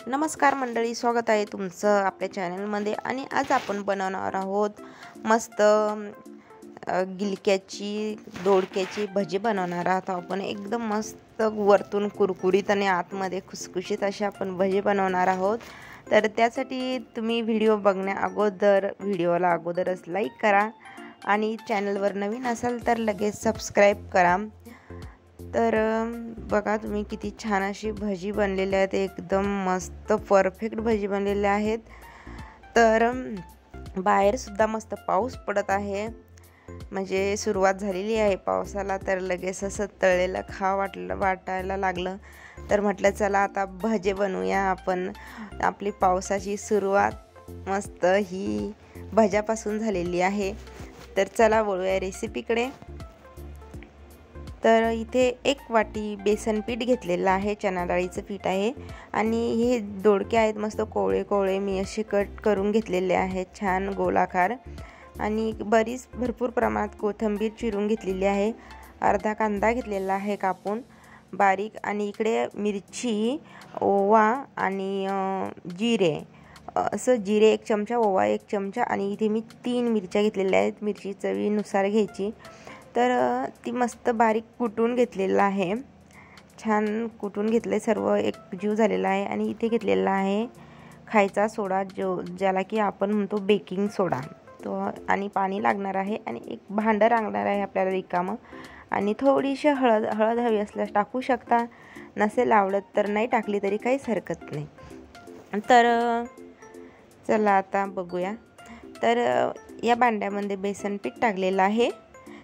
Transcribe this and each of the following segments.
नमस्कार मंडळी, स्वागत आहे तुमचं आपल्या चॅनलमध्ये। आणि आज आपण बनवणार आहोत मस्त गिलक्याची दोडक्याची भजी बनवणार आहोत आपण। एकदम मस्त वरतून कुरकुरीत आणि आतमध्ये खुसखुशीत अशी आपण भजी बनवणार आहोत। तर त्यासाठी तुम्ही व्हिडिओ बघण्या अगोदर व्हिडिओला अगोदरच लाईक करा आणि चॅनलवर नवीन असाल तर लगेच सबस्क्राईब करा। तर बघा तुम्ही किती छान अशी भजी बनलेली आहेत, एकदम मस्त परफेक्ट भजी बनलेली आहेत। तर बाहेर सुद्धा मस्त पाऊस पडत आहे, म्हणजे सुरुवात झालेली आहे पावसाला। तर लगेच असं तळलेलं वाटायला लागलं, तर म्हटलं चला आता भजी बनवूया आपण। आपली पावसाची सुरुवात मस्त ही भज्यापासून झालेली आहे। तर चला वळूया रेसिपीकडे। तर इथे 1 वाटी बेसन पीठ घेतलेलं आहे, चणा डाळीचं पीठ आहे। आणि हे दोडके आहेत मस्त कोवळे कोवळे मी असे कट करून घेतलेले आहेत, छान गोलाकार। आणि भरपूर प्रमाणात कोथिंबीर चिरून घेतलेली आहे। अर्धा कांदा घेतलेला आहे कापून बारीक। आणि इकडे मिरची, ओवा आणि जिरे, असं जिरे 1 चमचा, ओवा 1 चमचा। आणि इथे मी 3 मिरच्या घेतलेल्या आहेत, मिरची चवीनुसार घ्यायची। तर ती मस्त बारीक कुटून घेतलेलं आहे, छान कुटून घेतले, सर्व एकजीव झालेला आहे। आणि इथे घेतलेला आहे खायचा सोडा, ज्याला की आपण म्हणतो बेकिंग सोडा तो। आणि पाणी लागणार आहे आणि एक भांडं लागणार आहे आपल्याला रिकामं। आणि थोडीशी हळद हवी असल्यास टाकू शकता, नसेल आवडत तर नाही टाकली तरी काहीच हरकत नाही। तर चला आता बघूया। तर या भांड्यामध्ये बेसन पीठ टाकलेलं आहे,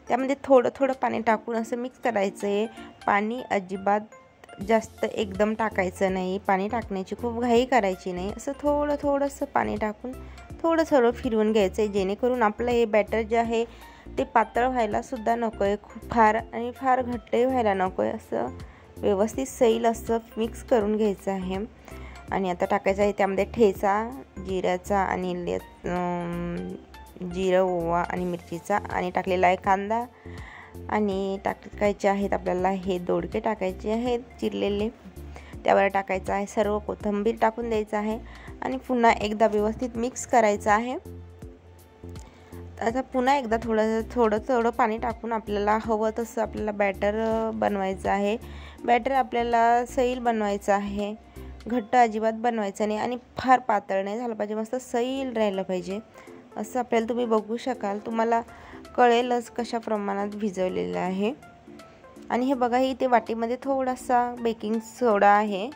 त्यामध्ये थोडं पाणी टाकून असं मिक्स करायचं आहे। पाणी अजिबात जास्त एकदम टाकायचं नाही, पाणी टाकण्याची खूप घाई करायची नाही। असं थोडंसं पाणी टाकून थोडं फिरवून घ्यायचं आहे, जेणेकरून आपलं हे बॅटर जे आहे ते पातळ व्हायला सुद्धा नको आहे खूप आणि फार घट्टही व्हायला नको आहे। असं व्यवस्थित सैल असं मिक्स करून घ्यायचं आहे। आणि आता टाकायचं आहे त्यामध्ये ठेचा जिऱ्याचा आणि जिरं, ओवा आणि मिरचीचा। आणि टाकलेला आहे कांदा। आणि टाकायचे आहेत आपल्याला हे दोडके टाकायचे आहेत चिरलेले, त्यावर टाकायचं आहे सर्व कोथिंबीर टाकून द्यायचं आहे। आणि पुन्हा एकदा व्यवस्थित मिक्स करायचं आहे। आता पुन्हा एकदा थोडं पाणी टाकून आपल्याला हवं तसं आपल्याला बॅटर बनवायचं आहे। बॅटर आपल्याला सैल बनवायचं आहे, घट्ट अजिबात बनवायचं नाही आणि फार पातळ नाही झालं पाहिजे, मस्त सैल राहिलं पाहिजे। असं आपल्याला तुम्ही बघू शकाल, तुम्हाला कळेलच कशा प्रमाणात भिजवलेलं आहे। आणि हे बघा, इथे वाटीमध्ये थोडासा बेकिंग सोडा आहे,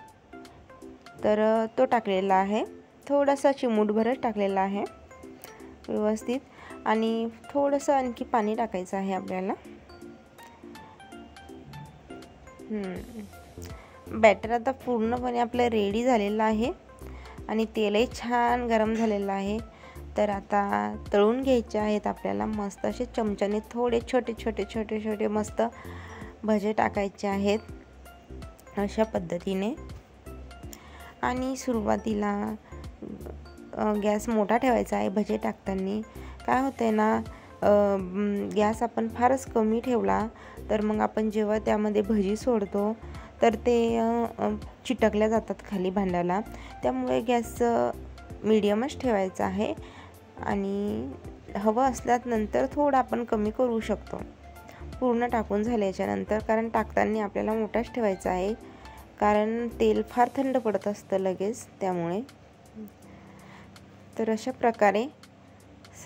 तर तो टाकलेला आहे, थोडासा चिमूटभरच टाकलेला आहे व्यवस्थित। आणि थोडंसं आणखी पाणी टाकायचं आहे आपल्याला। बॅटर आता पूर्णपणे आपलं रेडी झालेलं आहे आणि तेलही छान गरम झालेलं आहे। तर आता तळून घ्यायचे आहेत आपल्याला मस्त असे चमच्याने, थोडे छोटे मस्त भजे टाकायचे आहेत अशा पद्धतीने। आणि सुरुवातीला गॅस मोठा ठेवायचा आहे भजे टाकताना। काय होतंय ना, गॅस आपण फारच कमी ठेवला तर मग आपण जेव्हा त्यामध्ये भजी सोडतो तर ते चिटकल्या जातात खाली भांड्याला, त्यामुळे गॅस मीडियमच ठेवायचा आहे। आणि हवं असल्यास नंतर थोडं आपण कमी करू शकतो पूर्ण टाकून झाल्याच्या नंतर, कारण टाकताना आपल्याला मोठाच ठेवायचा आहे, कारण तेल फार थंड पडत असतं लगेच त्यामुळे। तर अशा प्रकारे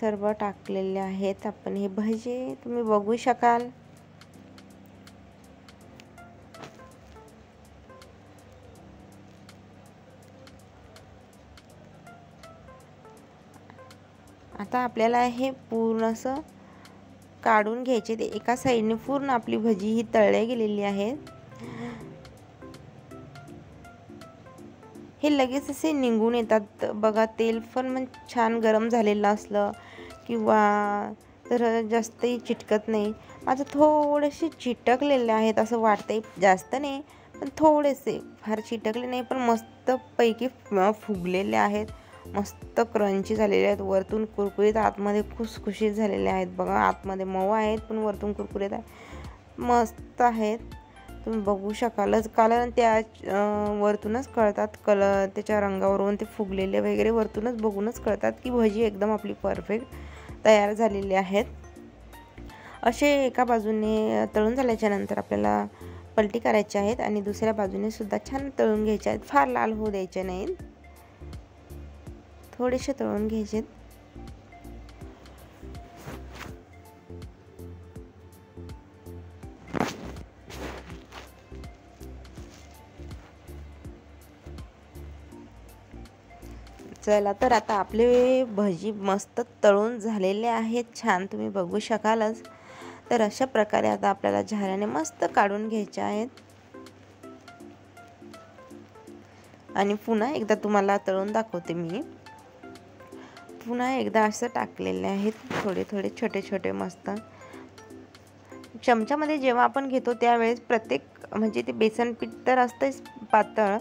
सर्व टाकलेले आहेत आपण हे भजे, तुम्ही बघू शकाल। आता आपल्याला हे पूर्ण असं काढून घ्यायचे, ते एका साईडने पूर्ण आपली भजी ही तळली गेलेली आहे। हे लगेच असे निघून येतात बघा, तेल पण छान गरम झालेलं असलं किंवा तर जास्तही चिटकत नाही। माझं थोडेसे चिटकलेले आहेत असं वाटतंय, जास्त नाही पण थोडेसे, फार चिटकले नाही पण मस्तपैकी फुगलेले आहेत, मस्त क्रंची झालेले आहेत, वरतून कुरकुरीत, आतमध्ये खुसखुशीत झालेले आहेत बघा। आतमध्ये मऊ आहेत पण वरतून कुरकुरीत आहेत, मस्त आहेत। तुम्ही बघू शकालच, कारण त्या वरतूनच कळतात, कलर त्याच्या रंगावरून ते फुगलेले वगैरे वरतूनच बघूनच कळतात की भजी एकदम आपली परफेक्ट तयार झालेली आहेत. असे एका बाजूने तळून झाल्याच्या नंतर आपल्याला पलटी करायची आहेत आणि दुसऱ्या बाजूने सुद्धा छान तळून घ्यायचे आहेत. फार लाल होऊ द्यायचे नाहीत, थोडेसे तळून घ्यायचे. चला तर आता आपले भजी मस्त तळून झालेले आहेत, छान तुम्ही बघू शकालच. तर अशा प्रकारे आता आपल्याला झाऱ्याने मस्त काढून घ्यायचे आहेत. आणि पुन्हा एकदा तुम्हाला तळून दाखवते मी. पुन्हा एकदा असं टाकलेले आहेत, थोडे थोडे छोटे छोटे मस्त. चमच्यामध्ये जेव्हा आपण घेतो त्यावेळेस प्रत्येक म्हणजे ते बेसन पीठ तर असतंच पातळ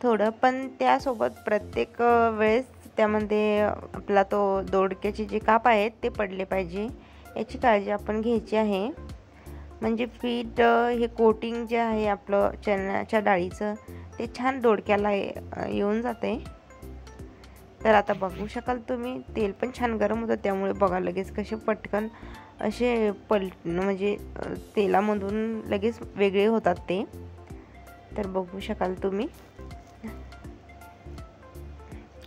थोडं, पण त्यासोबत प्रत्येक वेळेस त्यामध्ये आपला तो दोडक्याचे जे काप आहेत ते पडले पाहिजे, याची काळजी आपण घ्यायची आहे. म्हणजे पीठ हे कोटिंग जे आहे आपलं चण्याच्या डाळीचं ते छान दोडक्याला येऊन जाते. तर आता बघू शकाल तुम्ही, तेल पण छान गरम होतं, त्यामुळे बघा लगेच कसे पटकन असे म्हणजे तेलामधून लगेच वेगळे होतात ते. तर बघू शकाल तुम्ही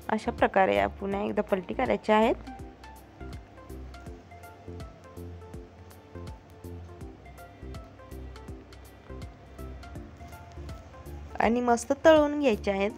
अशा प्रकारे पुन्हा एकदा पलटी करायची आहेत. आणि मस्त तळून घ्यायचे आहेत.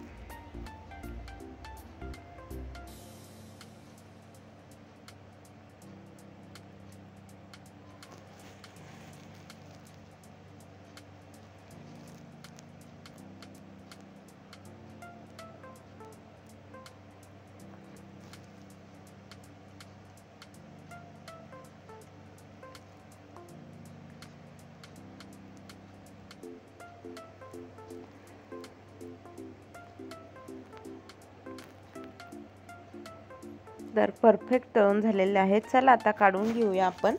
तर परफेक्ट तळून झालेले आहेत. चला आता काढून घेऊया आपण.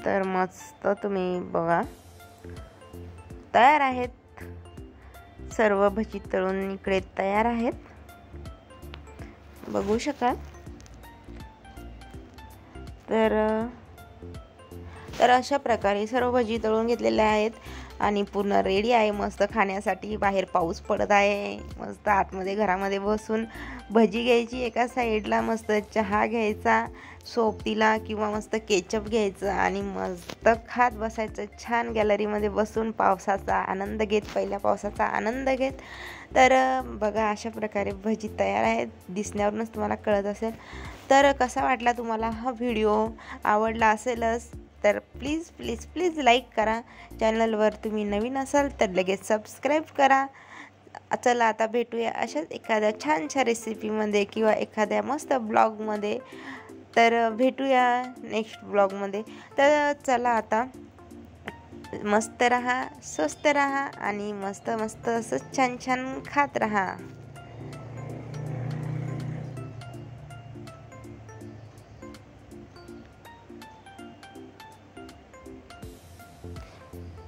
तर मस्त तुम्ही बघा तयार आहेत, सर्व भजी तळून इकडे तयार आहेत, बघू शकाल. तर अशा प्रकारे सर्व भजी तळून घेतलेल्या आहेत आणि पूर्ण रेडी आहे मस्त खाण्यासाठी. बाहेर पाऊस पडत आहे, मस्त आतमध्ये घरामध्ये बसून भजी घ्यायची, एका साईडला मस्त चहा घ्यायचा सोबतीला किंवा मस्त केचप घ्यायचं आणि मस्त खात बसायचं छान गॅलरीमध्ये बसून, पावसाचा आनंद घेत, पहिल्या पावसाचा आनंद घेत. तर बघा अशा प्रकारे भजी तयार आहेत, दिसण्यावरूनच तुम्हाला कळत असेल. तर कसा वाटला तुम्हाला हा व्हिडिओ? आवडला असेलच तर प्लीज प्लीज प्लीज लाईक करा. चॅनलवर तुम्ही नवीन असाल तर लगेच सबस्क्राईब करा. चला आता भेटूया अशाच एखाद्या छानशा रेसिपीमध्ये किंवा एखाद्या मस्त ब्लॉगमध्ये. तर भेटूया नेक्स्ट ब्लॉगमध्ये. तर चला आता मस्त रहा, स्वस्त रहा आणि मस्त मस्त असं छान छान खात रहा.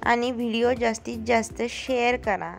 आणि व्हिडिओ जास्तीत जास्त शेअर करा.